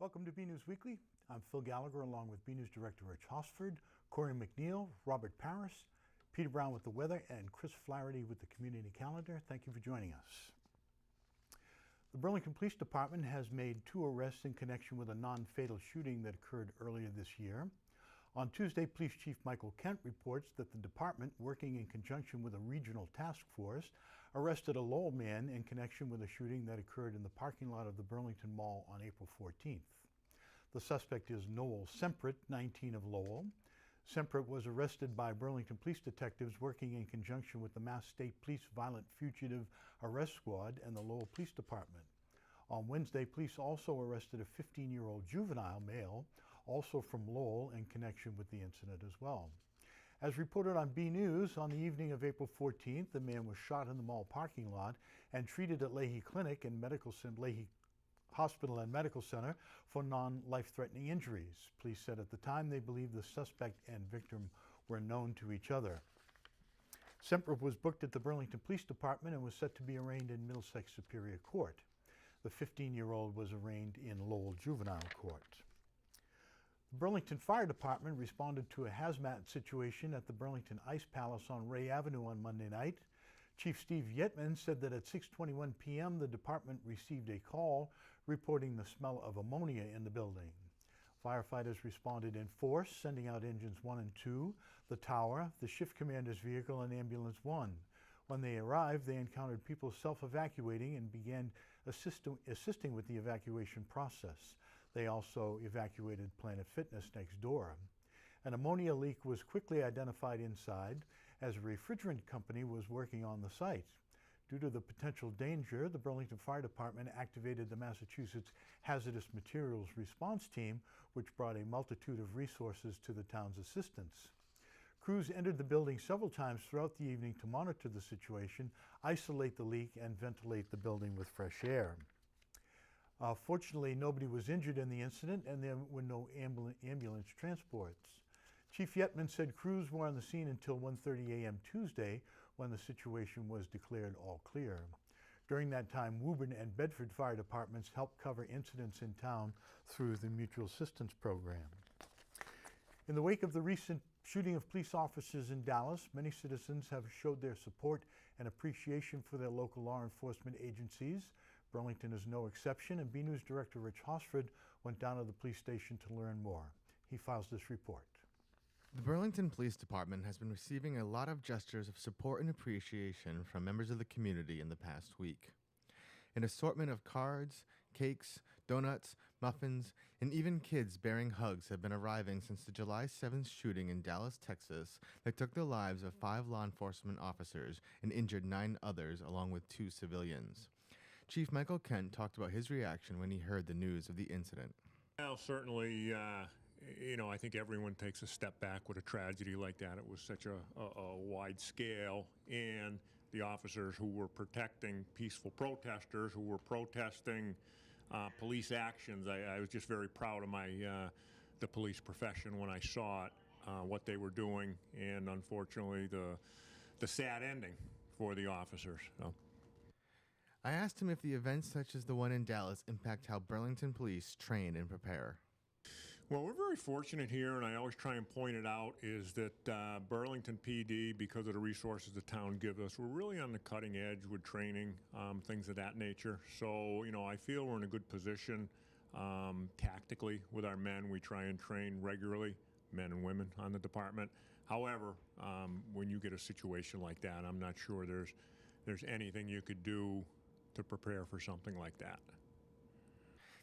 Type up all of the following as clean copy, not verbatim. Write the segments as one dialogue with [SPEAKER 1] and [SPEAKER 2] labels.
[SPEAKER 1] Welcome to BNEWS Weekly. I'm Phil Gallagher along with BNEWS Director Rich Hosford, Corey McNeil, Robert Paris, Peter Brown with the weather, and Chris Flaherty with the community calendar. Thank you for joining us. The Burlington Police Department has made 2 arrests in connection with a non-fatal shooting that occurred earlier this year. On Tuesday, Police Chief Michael Kent reports that the department, working in conjunction with a regional task force, arrested a Lowell man in connection with a shooting that occurred in the parking lot of the Burlington Mall on April 14th. The suspect is Noel Semprit, 19 of Lowell. Semprit was arrested by Burlington police detectives working in conjunction with the Mass State Police Violent Fugitive Arrest Squad and the Lowell Police Department. On Wednesday, police also arrested a 15-year-old juvenile male, also from Lowell, in connection with the incident as well. As reported on BNews, on the evening of April 14th, the man was shot in the mall parking lot and treated at Leahy Hospital and Medical Center for non-life-threatening injuries. Police said at the time they believed the suspect and victim were known to each other. Semprit was booked at the Burlington Police Department and was set to be arraigned in Middlesex Superior Court. The 15-year-old was arraigned in Lowell Juvenile Court. The Burlington Fire Department responded to a hazmat situation at the Burlington Ice Palace on Ray Avenue on Monday night. Chief Steve Yetman said that at 6:21 p.m. the department received a call reporting the smell of ammonia in the building. Firefighters responded in force, sending out engines 1 and 2, the tower, the shift commander's vehicle, and ambulance 1. When they arrived, they encountered people self-evacuating and began assisting with the evacuation process. They also evacuated Planet Fitness next door. An ammonia leak was quickly identified inside as a refrigerant company was working on the site. Due to the potential danger, the Burlington Fire Department activated the Massachusetts Hazardous Materials Response Team, which brought a multitude of resources to the town's assistance. Crews entered the building several times throughout the evening to monitor the situation, isolate the leak, and ventilate the building with fresh air. Fortunately, nobody was injured in the incident, and there were no ambulance transports. Chief Yetman said crews were on the scene until 1:30 a.m. Tuesday, when the situation was declared all clear. During that time, Woburn and Bedford fire departments helped cover incidents in town through the Mutual Assistance Program. In the wake of the recent shooting of police officers in Dallas, many citizens have showed their support and appreciation for their local law enforcement agencies. Burlington is no exception, and BNews Director Rich Hosford went down to the police station to learn more. He files this report.
[SPEAKER 2] The Burlington Police Department has been receiving a lot of gestures of support and appreciation from members of the community in the past week. An assortment of cards, cakes, donuts, muffins, and even kids bearing hugs have been arriving since the July 7th shooting in Dallas, Texas that took the lives of 5 law enforcement officers and injured 9 others along with 2 civilians. Chief Michael Kent talked about his reaction when he heard the news of the incident.
[SPEAKER 3] Well, certainly, I think everyone takes a step back with a tragedy like that. It was such a wide scale, and the officers who were protecting peaceful protesters, who were protesting police actions. I was just very proud of the police profession when I saw it, what they were doing, and unfortunately the sad ending for the officers. So.
[SPEAKER 2] I asked him if the events such as the one in Dallas impact how Burlington police train and prepare.
[SPEAKER 3] Well, we're very fortunate here, and I always try and point it out, is that Burlington PD, because of the resources the town gives us, we're really on the cutting edge with training, things of that nature. So, I feel we're in a good position tactically with our men. We try and train regularly, men and women on the department. However, when you get a situation like that, I'm not sure there's anything you could do to prepare for something like that.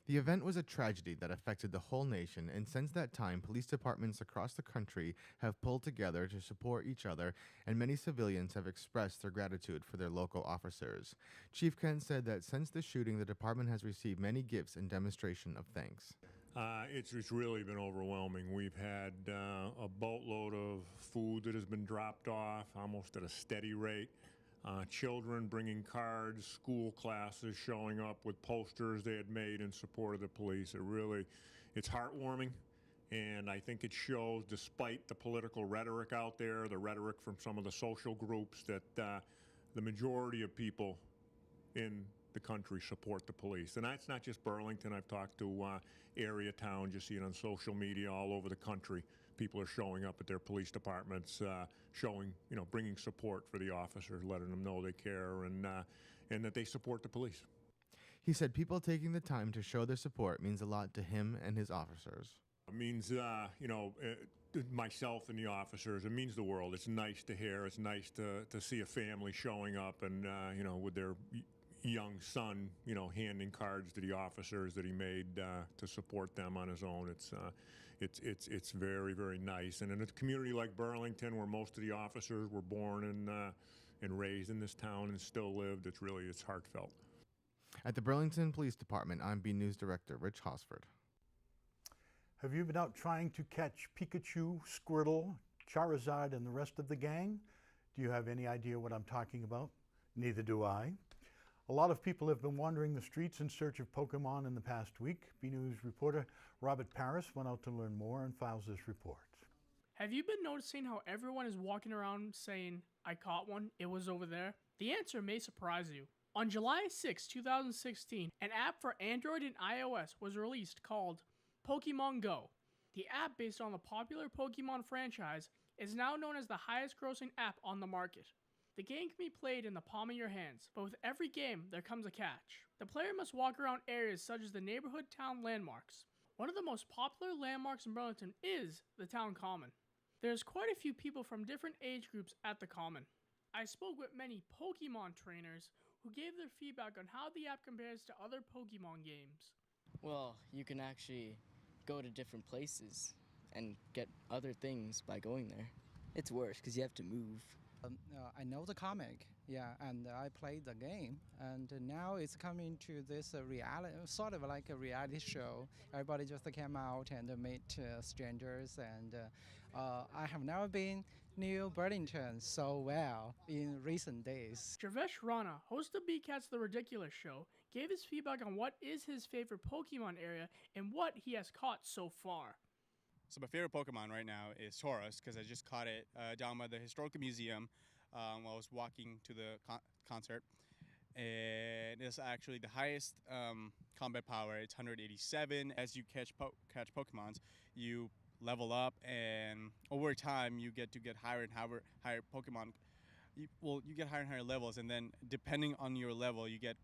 [SPEAKER 2] The event was a tragedy that affected the whole nation, and since that time, police departments across the country have pulled together to support each other, and many civilians have expressed their gratitude for their local officers. Chief Kent said that since the shooting, the department has received many gifts in demonstration of thanks.
[SPEAKER 3] It's really been overwhelming. We've had a boatload of food that has been dropped off, almost at a steady rate. Children bringing cards, school classes showing up with posters they had made in support of the police. It's heartwarming, and I think it shows, despite the political rhetoric out there, the rhetoric from some of the social groups, that the majority of people in the country support the police. And that's not just Burlington. I've talked to area towns. You see it on social media all over the country. People are showing up at their police departments, showing, bringing support for the officers, letting them know they care and that they support the police.
[SPEAKER 2] He said people taking the time to show their support means a lot to him and his officers.
[SPEAKER 3] It means, myself and the officers, it means the world. It's nice to hear. It's nice to see a family showing up and, with their young son, handing cards to the officers that he made to support them on his own. It's very, very nice. And in a community like Burlington, where most of the officers were born and raised in this town and still lived, it's heartfelt.
[SPEAKER 2] At the Burlington Police Department, I'm BNEWS Director Rich Hosford.
[SPEAKER 1] Have you been out trying to catch Pikachu, Squirtle, Charizard, and the rest of the gang? Do you have any idea what I'm talking about? Neither do I. A lot of people have been wandering the streets in search of Pokemon in the past week. BNews reporter Robert Paris went out to learn more and files this report.
[SPEAKER 4] Have you been noticing how everyone is walking around saying, "I caught one, it was over there"? The answer may surprise you. On July 6, 2016, an app for Android and iOS was released called Pokemon Go. The app, based on the popular Pokemon franchise, is now known as the highest grossing app on the market. The game can be played in the palm of your hands, but with every game there comes a catch. The player must walk around areas such as the neighborhood town landmarks. One of the most popular landmarks in Burlington is the town common. There's quite a few people from different age groups at the common. I spoke with many Pokemon trainers who gave their feedback on how the app compares to other Pokemon games.
[SPEAKER 5] Well, you can actually go to different places and get other things by going there. It's worse because you have to move.
[SPEAKER 6] I know the comic, and I played the game, and now it's coming to this reality, sort of like a reality show. Everybody just came out and meet strangers, and I have never been near Burlington so well in recent days.
[SPEAKER 4] Travesh Rana, host of BCAT's The Ridiculous Show, gave his feedback on what is his favorite Pokemon area and what he has caught so far.
[SPEAKER 7] So my favorite Pokemon right now is Tauros because I just caught it down by the Historical Museum while I was walking to the concert. And it's actually the highest combat power. It's 187. As you catch Pokemons, you level up, and over time you get higher and higher Pokemon. You get higher and higher levels, and then depending on your level, you get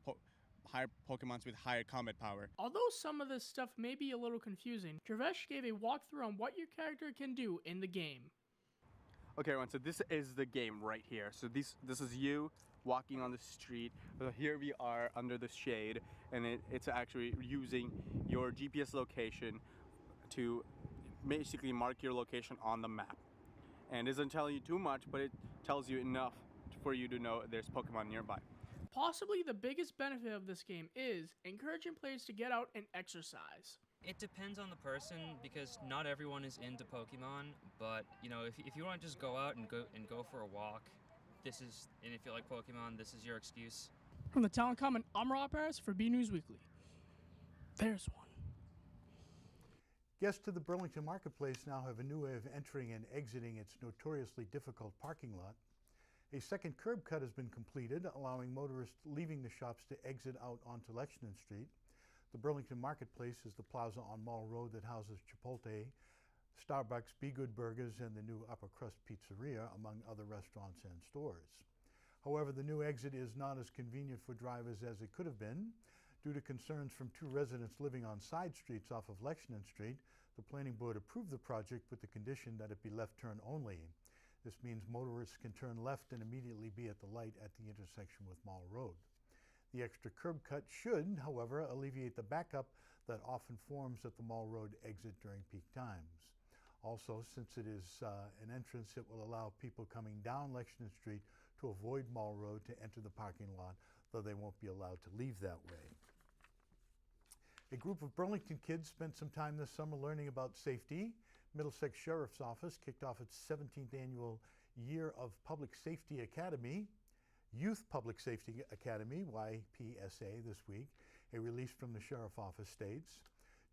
[SPEAKER 7] higher Pokemons with higher combat power.
[SPEAKER 4] Although some of this stuff may be a little confusing, Travesh gave a walkthrough on what your character can do in the game.
[SPEAKER 7] Okay, everyone, so this is the game right here. So this is you walking on the street. Here we are under the shade, and it's actually using your GPS location to basically mark your location on the map. And it doesn't tell you too much, but it tells you enough for you to know there's Pokemon nearby.
[SPEAKER 4] Possibly the biggest benefit of this game is encouraging players to get out and exercise.
[SPEAKER 8] It depends on the person because not everyone is into Pokemon, but if you want to just go out and go for a walk, and if you like Pokemon, this is your excuse.
[SPEAKER 4] From the Town Common, I'm Rob Paris for BNews Weekly. There's one.
[SPEAKER 1] Guests to the Burlington Marketplace now have a new way of entering and exiting its notoriously difficult parking lot. A second curb cut has been completed, allowing motorists leaving the shops to exit out onto Lexington Street. The Burlington Marketplace is the plaza on Mall Road that houses Chipotle, Starbucks, Be Good Burgers, and the new Upper Crust Pizzeria, among other restaurants and stores. However, the new exit is not as convenient for drivers as it could have been. Due to concerns from two residents living on side streets off of Lexington Street, the Planning Board approved the project with the condition that it be left turn only. This means motorists can turn left and immediately be at the light at the intersection with Mall Road. The extra curb cut should, however, alleviate the backup that often forms at the Mall Road exit during peak times. Also, since it is an entrance, it will allow people coming down Lexington Street to avoid Mall Road to enter the parking lot, though they won't be allowed to leave that way. A group of Burlington kids spent some time this summer learning about safety. Middlesex Sheriff's Office kicked off its 17th annual Year of Public Safety Academy, Youth Public Safety Academy, YPSA, this week. A release from the Sheriff's Office states,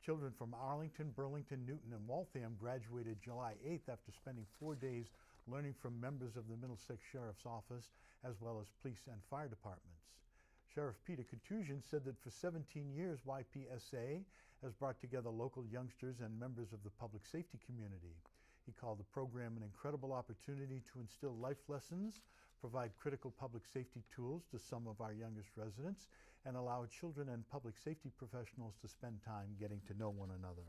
[SPEAKER 1] children from Arlington, Burlington, Newton, and Waltham graduated July 8th after spending 4 days learning from members of the Middlesex Sheriff's Office, as well as police and fire departments. Sheriff Peter Katusian said that for 17 years, YPSA has brought together local youngsters and members of the public safety community. He called the program an incredible opportunity to instill life lessons, provide critical public safety tools to some of our youngest residents, and allow children and public safety professionals to spend time getting to know one another.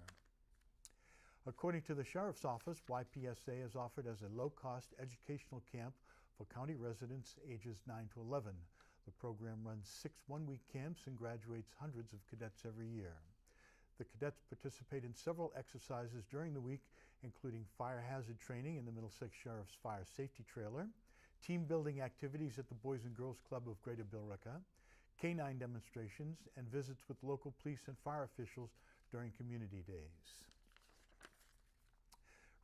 [SPEAKER 1] According to the Sheriff's Office, YPSA is offered as a low-cost educational camp for county residents ages 9 to 11. The program runs 6 one-week camps and graduates hundreds of cadets every year. The cadets participate in several exercises during the week, including fire hazard training in the Middlesex Sheriff's Fire Safety Trailer, team building activities at the Boys and Girls Club of Greater Billerica, canine demonstrations, and visits with local police and fire officials during community days.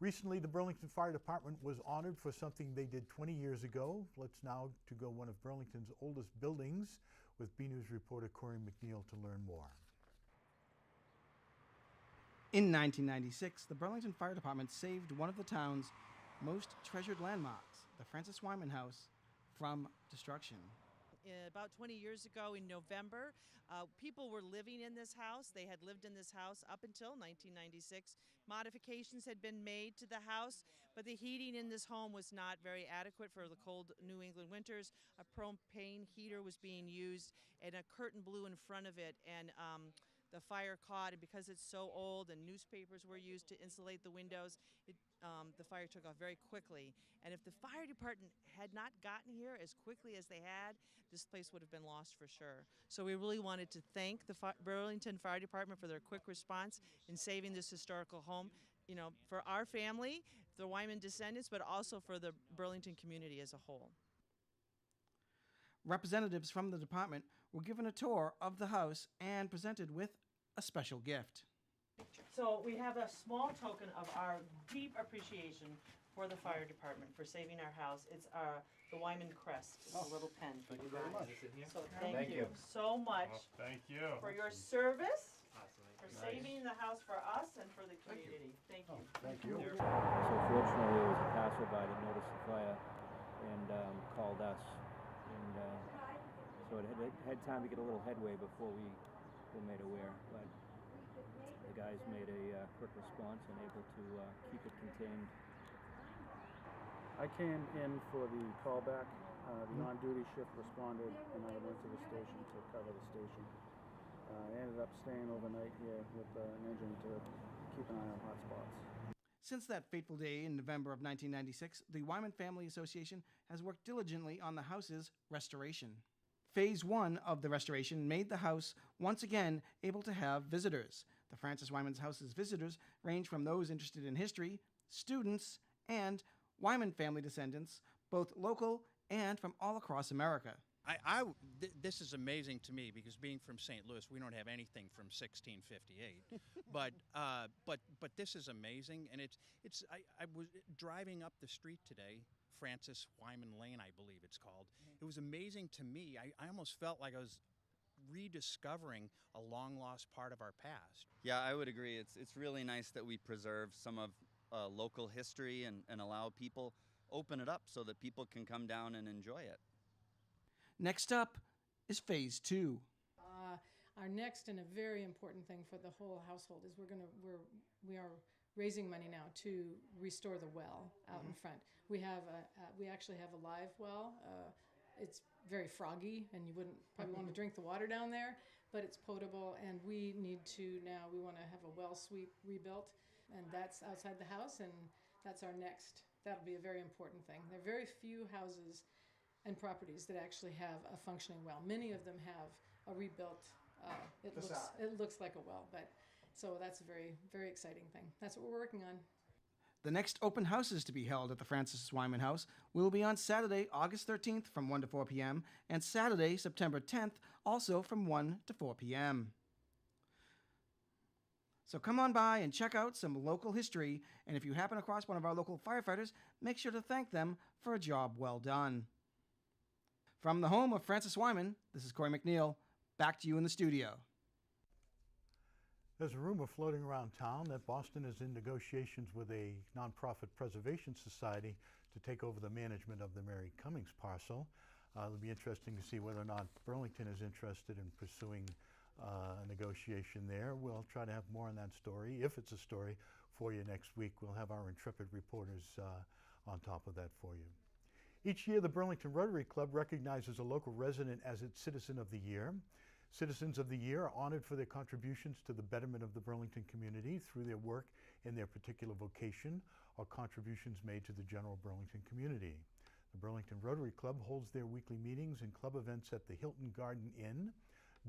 [SPEAKER 1] Recently, the Burlington Fire Department was honored for something they did 20 years ago. Let's now to go one of Burlington's oldest buildings with BNews reporter Corey McNeil to learn more.
[SPEAKER 9] In 1996, the Burlington Fire Department saved one of the town's most treasured landmarks, the Francis Wyman House, from destruction.
[SPEAKER 10] About 20 years ago in November, people were living in this house. They had lived in this house up until 1996. Modifications had been made to the house, but the heating in this home was not very adequate for the cold New England winters. A propane heater was being used, and a curtain blew in front of it, and the fire caught, and because it's so old and newspapers were used to insulate the windows, the fire took off very quickly. And if the fire department had not gotten here as quickly as they had, this place would have been lost for sure. So we really wanted to thank the Burlington Fire Department for their quick response in saving this historical home, you know, for our family, the Wyman descendants, but also for the Burlington community as a whole.
[SPEAKER 9] Representatives from the department were given a tour of the house and presented with a special gift.
[SPEAKER 10] So we have a small token of our deep appreciation for the fire department for saving our house. It's the Wyman crest. It's a little pen.
[SPEAKER 1] Thank you very much.
[SPEAKER 10] So thank you so much
[SPEAKER 3] Thank you.
[SPEAKER 10] for your service, for saving the house for us and for the community. Thank you.
[SPEAKER 1] Thank you.
[SPEAKER 11] So fortunately, it was a passerby that noticed the fire and called us, and so it had time to get a little headway before we were made aware. But the guys made a quick response and able to keep it contained.
[SPEAKER 12] I came in for the callback. The on-duty shift responded, and I went to the station to cover the station. I ended up staying overnight here with an engine to keep an eye on hot spots.
[SPEAKER 9] Since that fateful day in November of 1996, the Wyman Family Association has worked diligently on the house's restoration. Phase 1 of the restoration made the house once again able to have visitors. The Francis Wyman's house's visitors range from those interested in history, students, and Wyman family descendants, both local and from all across America.
[SPEAKER 13] This is amazing to me because being from St. Louis, we don't have anything from 1658. but this is amazing, and I was driving up the street today, Francis Wyman Lane, I believe it's called. It was amazing to me. I almost felt like I was rediscovering a long lost part of our past.
[SPEAKER 14] Yeah, I would agree. It's really nice that we preserve some of local history and allow people, open it up so that people can come down and enjoy it.
[SPEAKER 9] Next up is Phase 2.
[SPEAKER 15] Our next and a very important thing for the whole household is we are raising money now to restore the well out in front. We actually have a live well. It's very froggy, and you wouldn't probably want to drink the water down there, but it's potable, and we want to have a well sweep rebuilt, and that's outside the house, and that's our next. That'll be a very important thing. There are very few houses and properties that actually have a functioning well. Many of them have a rebuilt, it looks like a well, but so that's a very, very exciting thing. That's what we're working on.
[SPEAKER 9] The next open houses to be held at the Francis Wyman House will be on Saturday, August 13th from 1 to 4 p.m. and Saturday, September 10th, also from 1 to 4 p.m. So come on by and check out some local history, and if you happen across one of our local firefighters, make sure to thank them for a job well done. From the home of Francis Wyman, this is Corey McNeil. Back to you in the studio.
[SPEAKER 1] There's a rumor floating around town that Boston is in negotiations with a nonprofit preservation society to take over the management of the Mary Cummings parcel. It'll be interesting to see whether or not Burlington is interested in pursuing a negotiation there. We'll try to have more on that story, if it's a story, for you next week. We'll have our intrepid reporters on top of that for you. Each year, the Burlington Rotary Club recognizes a local resident as its Citizen of the Year. Citizens of the Year are honored for their contributions to the betterment of the Burlington community through their work in their particular vocation or contributions made to the general Burlington community. The Burlington Rotary Club holds their weekly meetings and club events at the Hilton Garden Inn.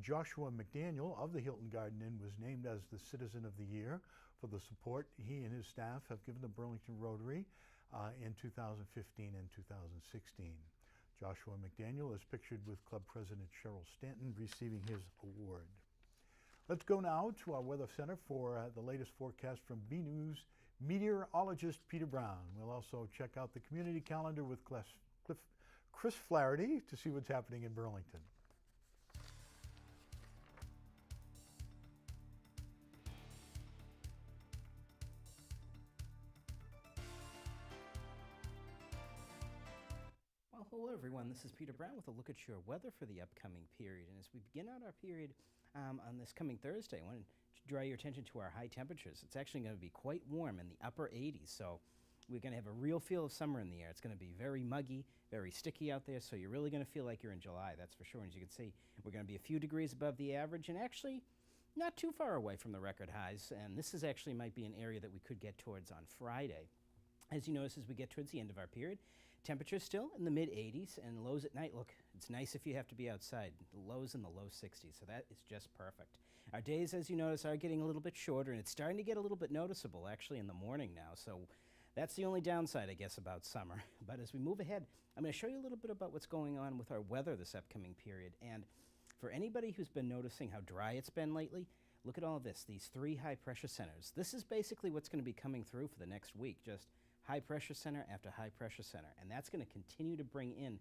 [SPEAKER 1] Joshua McDaniel of the Hilton Garden Inn was named as the Citizen of the Year for the support he and his staff have given the Burlington Rotary in 2015 and 2016. Joshua McDaniel is pictured with Club President Cheryl Stanton receiving his award. Let's go now to our Weather Center for the latest forecast from BNews meteorologist Peter Brown. We'll also check out the community calendar with Chris Flaherty to see what's happening in Burlington.
[SPEAKER 16] Well, hello everyone, this is Peter Brown with a look at your weather for the upcoming period. And as we begin out our period on this coming Thursday, I want to draw your attention to our high temperatures. It's actually going to be quite warm in the upper 80s, so we're going to have a real feel of summer in the air. It's going to be very muggy, very sticky out there, so you're really going to feel like you're in July, that's for sure. And as you can see, we're going to be a few degrees above the average and actually not too far away from the record highs. And this is actually might be an area that we could get towards on Friday. As you notice, as we get towards the end of our period, temperatures still in the mid-80s and lows at night. Look, it's nice if you have to be outside. The lows in the low 60s, so that is just perfect. Our days, as you notice, are getting a little bit shorter, and it's starting to get a little bit noticeable, actually, in the morning now. So that's the only downside, I guess, about summer. But as we move ahead, I'm going to show you a little bit about what's going on with our weather this upcoming period. And for anybody who's been noticing how dry it's been lately, look at all of this, these 3 high-pressure centers. This is basically what's going to be coming through for the next week, just high pressure center after high pressure center, and that's going to continue to bring in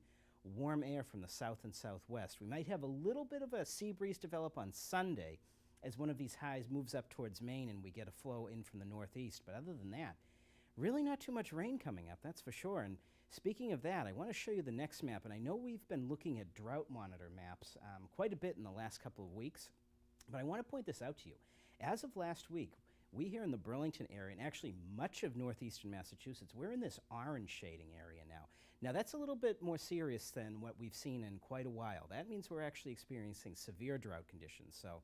[SPEAKER 16] warm air from the south and southwest. We might have a little bit of a sea breeze develop on Sunday as one of these highs moves up towards Maine and we get a flow in from the northeast, but other than that, really not too much rain coming up, that's for sure. And speaking of that, I want to show you the next map, and I know we've been looking at drought monitor maps quite a bit in the last couple of weeks, but I want to point this out to you. As of last week, we here in the Burlington area, and actually much of northeastern Massachusetts, we're in this orange shading area now. Now that's a little bit more serious than what we've seen in quite a while. That means we're actually experiencing severe drought conditions. So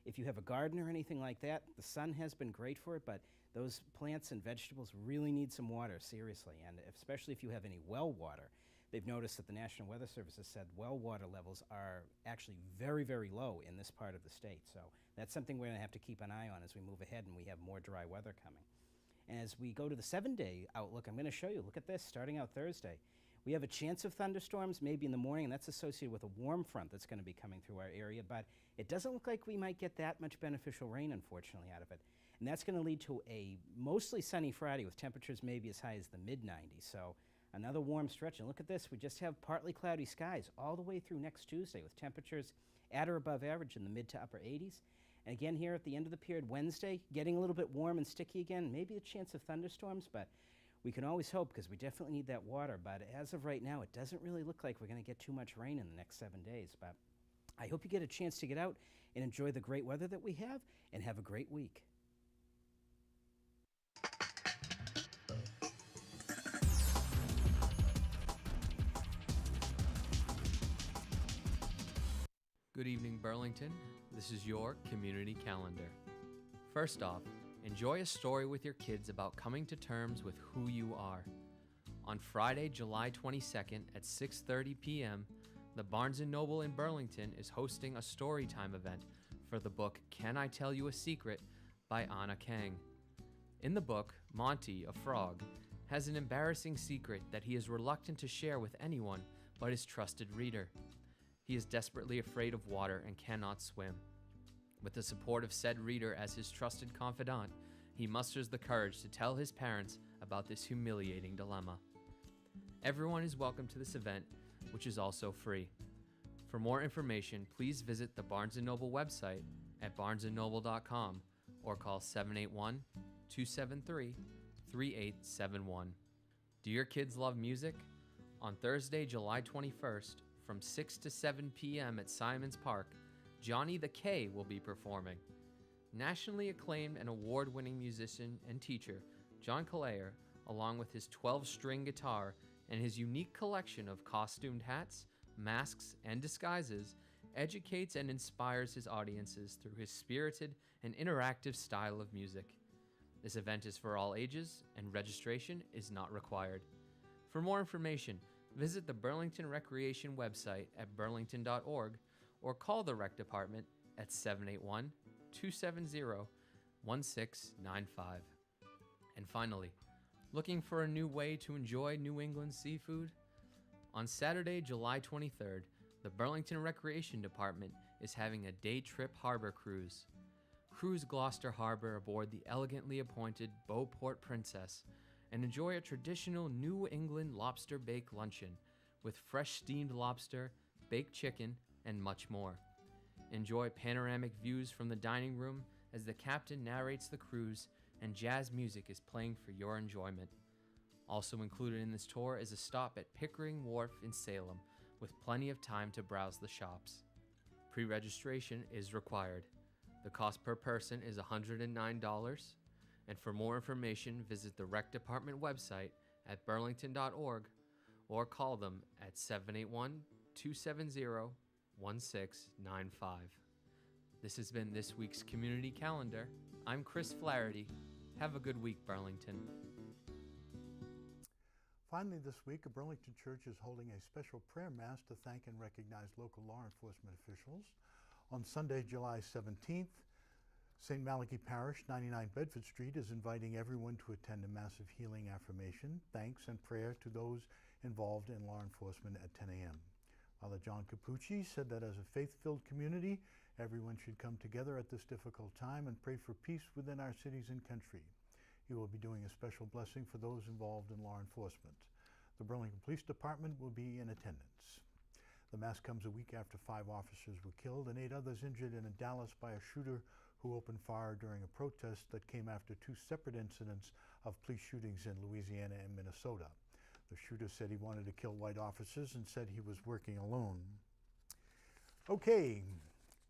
[SPEAKER 16] if you have a garden or anything like that, the sun has been great for it, but those plants and vegetables really need some water, seriously, and especially if you have any well water. They've noticed that the National Weather Service has said well water levels are actually very, very low in this part of the state. So that's something we're going to have to keep an eye on as we move ahead and we have more dry weather coming. And as we go to the 7-day outlook, I'm going to show you, look at this, starting out Thursday. We have a chance of thunderstorms maybe in the morning, and that's associated with a warm front that's going to be coming through our area, but it doesn't look like we might get that much beneficial rain, unfortunately, out of it. And that's going to lead to a mostly sunny Friday with temperatures maybe as high as the mid-90s. So another warm stretch, and look at this, we just have partly cloudy skies all the way through next Tuesday with temperatures at or above average in the mid to upper 80s. And again here at the end of the period, Wednesday, getting a little bit warm and sticky again, maybe a chance of thunderstorms, but we can always hope because we definitely need that water. But as of right now, it doesn't really look like we're going to get too much rain in the next 7 days. But I hope you get a chance to get out and enjoy the great weather that we have, and have a great week.
[SPEAKER 17] Good evening, Burlington. This is your community calendar. First off, enjoy a story with your kids about coming to terms with who you are. On Friday, July 22nd at 6:30 p.m., the Barnes & Noble in Burlington is hosting a storytime event for the book Can I Tell You a Secret by Anna Kang. In the book, Monty, a frog, has an embarrassing secret that he is reluctant to share with anyone but his trusted reader. He is desperately afraid of water and cannot swim. With the support of said reader as his trusted confidant, he musters the courage to tell his parents about this humiliating dilemma. Everyone is welcome to this event, which is also free. For more information, please visit the Barnes & Noble website at barnesandnoble.com or call 781-273-3871. Do your kids love music? On Thursday, July 21st, from 6 to 7 p.m. at Simons Park, Johnny the K will be performing. Nationally acclaimed and award-winning musician and teacher, John Gallagher, along with his 12-string guitar and his unique collection of costumed hats, masks, and disguises, educates and inspires his audiences through his spirited and interactive style of music. This event is for all ages, and registration is not required. For more information, visit the Burlington Recreation website at burlington.org or call the Rec Department at 781-270-1695. And finally, looking for a new way to enjoy New England seafood? On Saturday, July 23rd, the Burlington Recreation Department is having a day trip harbor cruise. Cruise Gloucester Harbor aboard the elegantly appointed Beauport Princess and enjoy a traditional New England lobster bake luncheon with fresh steamed lobster, baked chicken, and much more. Enjoy panoramic views from the dining room as the captain narrates the cruise and jazz music is playing for your enjoyment. Also included in this tour is a stop at Pickering Wharf in Salem with plenty of time to browse the shops. Pre-registration is required. The cost per person is $109, and for more information, visit the Rec Department website at burlington.org or call them at 781-270-1695. This has been this week's Community Calendar. I'm Chris Flaherty. Have a good week, Burlington.
[SPEAKER 1] Finally this week, a Burlington church is holding a special prayer mass to thank and recognize local law enforcement officials. On Sunday, July 17th, St. Malachi Parish, 99 Bedford Street, is inviting everyone to attend a massive healing affirmation, thanks, and prayer to those involved in law enforcement at 10 a.m. Father John Capucci said that as a faith-filled community, everyone should come together at this difficult time and pray for peace within our cities and country. He will be doing a special blessing for those involved in law enforcement. The Burlington Police Department will be in attendance. The mass comes a week after 5 officers were killed and 8 others injured in Dallas by a shooter who opened fire during a protest that came after 2 separate incidents of police shootings in Louisiana and Minnesota. The shooter said he wanted to kill white officers and said he was working alone. Okay,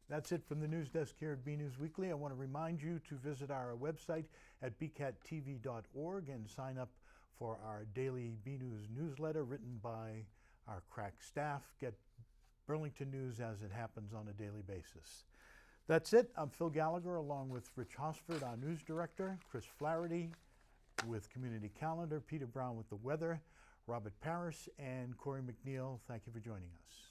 [SPEAKER 1] that's it from the news desk here at BNews Weekly. I want to remind you to visit our website at bcattv.org and sign up for our daily BNews newsletter written by our crack staff. Get Burlington news as it happens on a daily basis. That's it. I'm Phil Gallagher along with Rich Hosford, our news director, Chris Flaherty with Community Calendar, Peter Brown with the weather, Robert Parris, and Corey McNeil. Thank you for joining us.